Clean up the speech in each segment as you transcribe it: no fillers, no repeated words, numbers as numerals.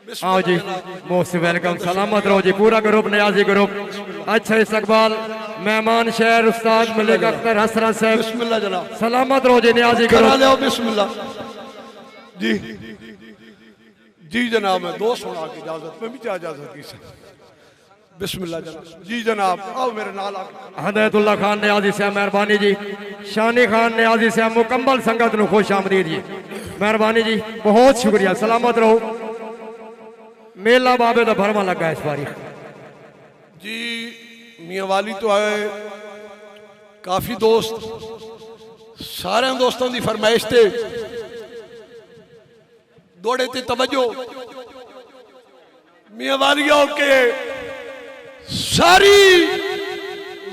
आओ जी, most welcome, सलामत रहो जी। पूरा ग्रुप, न्याजी ग्रुप, अच्छा इस्तकबाल। मेहमान शहर उस्ताद मलिक अख्तर हसरत साहब, बिस्मिल्लाह जनाब, सलामत रहो जी। न्याजी ग्रुप बिस्मिल्लाह जी जी जनाब, मैं दोस्त होना की इजाजत में भी क्या इजाजत की सर। बिस्मिल्लाह जनाब, जी जनाब, आओ मेरे नाल आके। हदायतुल्लाह खान न्याजी साहब मेहरबानी जी। शानी खान न्याजी साहब मुकम्मल संगत ਨੂੰ खुश आमदीद जी, मेहरबानी जी, बहुत शुक्रिया। सलामत रहो। मेला बाबे का भरवा लगा इस बारी जी। मियाँ वाली तो आए, काफी दोस्त, सारे दोस्तों की फरमाइश थे दौड़े ते तवज्जो। मियाँ वाली के सारी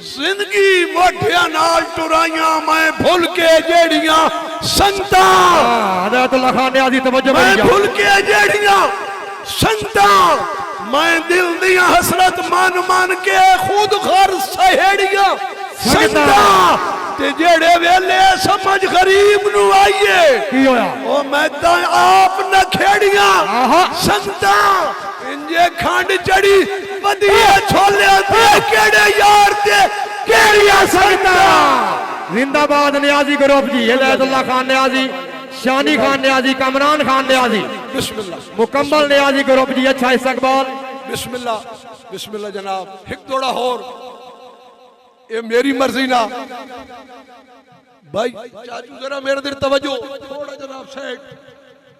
जिंदगी मोटिया नाल टुराइया मैं भूल के जेड़ियां संगता, हदायतुल्लाह खान न्याजी तवज्जो मैं मेरी भूल के जेड़ियां संगता, मैं दिल दिया हसरत मान मान के खुद घर सहेड़ियां संगता, ते जेड़े वेले समझ गरीब नु आइए की होया ओ मैं तो आप न खेड़ियां संगता, इंजे खंड चढ़ी बदिया छोले ते केड़े यार ते केड़ियां संगता। जिंदाबाद न्याजी ग्रुप जी। हदायतुल्लाह खान न्याजी, शानी खान न्याजी, कमरान खान न्याजी, बिस्मिल्लाह मुकम्मल न्याजी ग्रुप जी। अच्छा इस्तकबाल। बिस्मिल्लाह बिस्मिल्लाह जनाब, एक दौड़ा होर, ये मेरी मर्जी ना भाई। चाचू जरा मेरे दिल तवज्जो थोड़ा जनाब साइड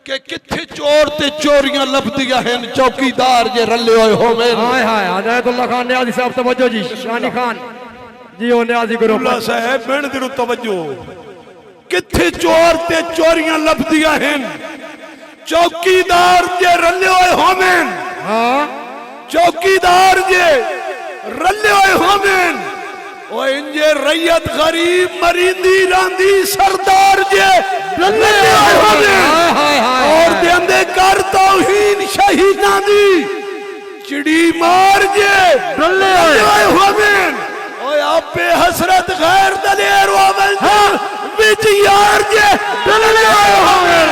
के किथे चोर ते चोरियां लभदियां हैं चौकीदार जे रले होए होवे। हाय हाय, हदायतुल्लाह खान न्याजी साहब तवज्जो जी। शानी खान जी ओ न्याजी ग्रुप अल्लाह साहब मेरे दिल तवज्जो, किथे चोर ते चोरियां लभदियां हैं चौकीदार जे रले होए होवे। हाँ चौकीदार जे रले होए होवे, ओ इंजे रैयत गरीब मरींदी रांदी सरदार जे रले होए होवे। और देंदे कर तौहीन शहीदां दी चिड़ी मार जे रले होए होवे। ओ आपे हसरत गैर दलेर होवे विच यार जे रले होए होवे।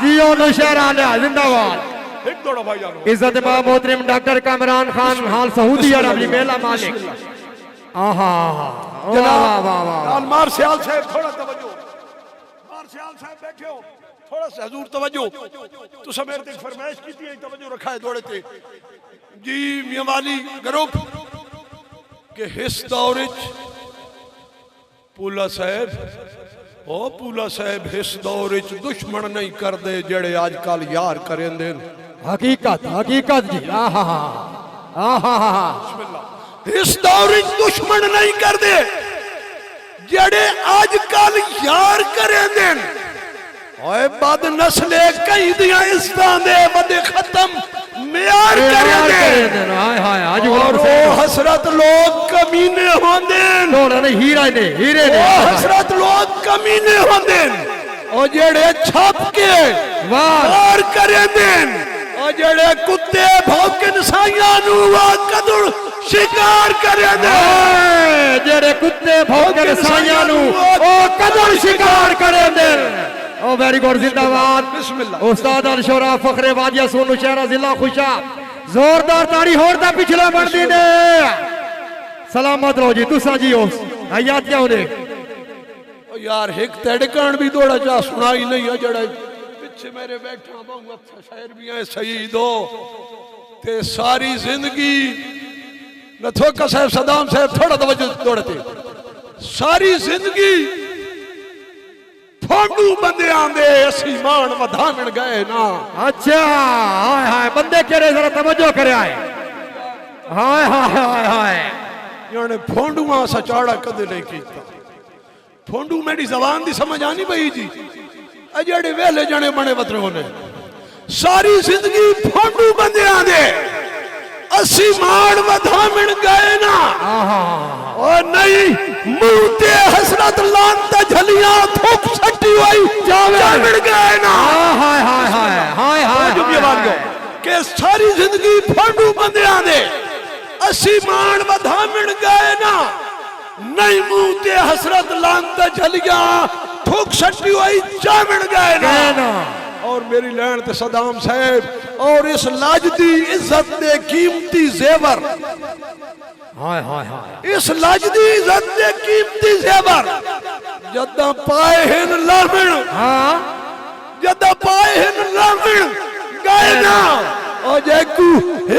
जियो नौशहरा ने जिंदाबाद। एक दौड़ा भाई जानो इज्जत मां मोहतरम डॉक्टर कमरान खान हाल सऊदी अरब मेला मालिक। आहा जनाब वाह वाह वाह। मार सियाल साहब थोड़ा तवज्जो, मार सियाल साहब बैठे हो थोड़ा सा हजूर तवज्जो। तुसा मेरे ते फरमाइश की थी, तवज्जो रखा है दौड़े ते जी। मियां वाली ग्रुप के हिस दौर पूला साहब, ओ पूला साहब हिस दौर दुश्मन नहीं करते जेड़े आजकल यार करेंदे। हकीकत हकीकत जी। आहा आहा, इस दौर दुश्मन नहीं करते जेड़े आजकल यार करेंदे। ओए बद नस्ले कई दियां इस्तां दे बदे खत्म म्यार करेंदे। हाय हाय, आज और वो हसरत लोग कमीने होंदे। थोड़ा नहीं हीरा ने हीरे ने हसरत लोग कमीने होंदे ओ जेड़े छप के वार करेंदे। ओ जेड़े कुत्ते भौंकन साइयां नु वा कदुर शिकार करेंदे। जेड़े कुत्ते भौंकन साइयां नु ओ कदुर शिकार करेंदे। ओ वेरी गुड, जिंदाबाद। बिस्मिल्लाह। उस्ताद अल-शोरा फखरे वादिया सोनू शहरा जिला खुशा, जोरदार ताड़ी होर दा पिछले बढ़दी ने। सलामत रहो जी, तुसा जी हो हयात क्या होने। ओ यार एक तड़कण भी दौड़ा जा सुनाई नहीं है जड़ा पीछे मेरे बैठा बहु अच्छा शायर भी है शहीद हो ते सारी जिंदगी नथोका साहब सदाम साहब थोड़ा तवज्जो दौड़ते सारी जिंदगी फोंडू बंदे आंदे असी मान वधावण गए ना। अच्छा हाय हाय, बंदे केरे जरा तवज्जो करे आए। हाय हाय हाय हाय, याने फोंडुआ सचाड़ा कदे नहीं कीता। फोंडू मेरी जबान दी समझ आनी पई जी। अजड़े वेले जने बने वतरों ने सारी जिंदगी फोंडू बंदे आंदे असी मान वधावण गए ना। और नहीं मुंह ते हसरत लानता झलियां थूक सट्टी हुई जावण गए ना। हाय हाय हाय हाय हाय हाय के सारी जिंदगी फोंडू बंदे आंदे असी मान वधावण गए ना। नहीं मुंह ते हसरत लानता झलियां थूक सट्टी हुई जावण गए ना। और मेरी लैन ते सदाम साहब और इस लाजदी इज्जत दे कीमती जेवर हाय हाय हाय इस लाजदी इज्जत दे कीमती जेवर जदा पाए हिन लावण हाँ जदा पाए हिन लावण गए ना और जैकू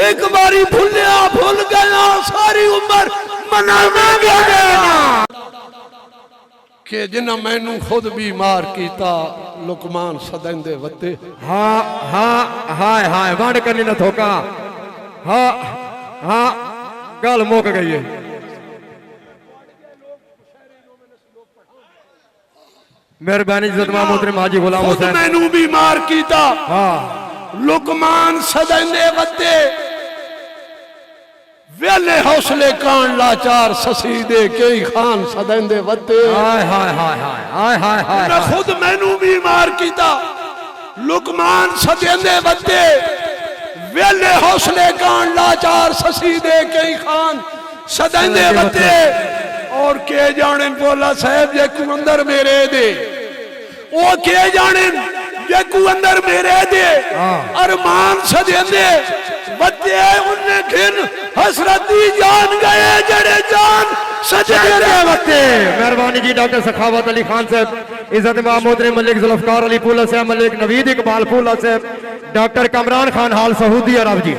एक बारी भूलिया भूल गया सारी उम्र मनावेंगे ना कि जिन्ना मैनू खुद भी मार कीता लुकमान सदैंदे वते हाँ हाँ हाय हाय वंड करनी न थोका हाँ हाँ गल मुक गई है मेहरबानी जतमा मोहतरम हाजी गुलाम खुद हुसैन मैनू भी मार कीता हाँ लुकमान सदैंदे वते वेले हौसले कान लाचार ससी दे कई खान सदैंदे वते हाय हाय हाय हाय हाय हाय हाय मैं खुद मैनू भी मार कीता लुकमान सदैंदे वते वेले हौसले कान लाचार ससी दे कई खान सदैंदे वते और के जाने बोला साहब जे कु अंदर मेरे दे ओ के जाने जे कु अंदर मेरे दे अरमान सदैंदे वते उन्हें घिन हसरती जान गए जड़े जान सदैंदे वते मेहरबानी जी डॉक्टर सखावत अली खान साहब इज्जत मोहतरम मलिक जुल्फकार अली पुला साहब मलिक नवीद इकबाल पुला साहब डॉक्टर कमरान खान हाल सऊदी अरब जी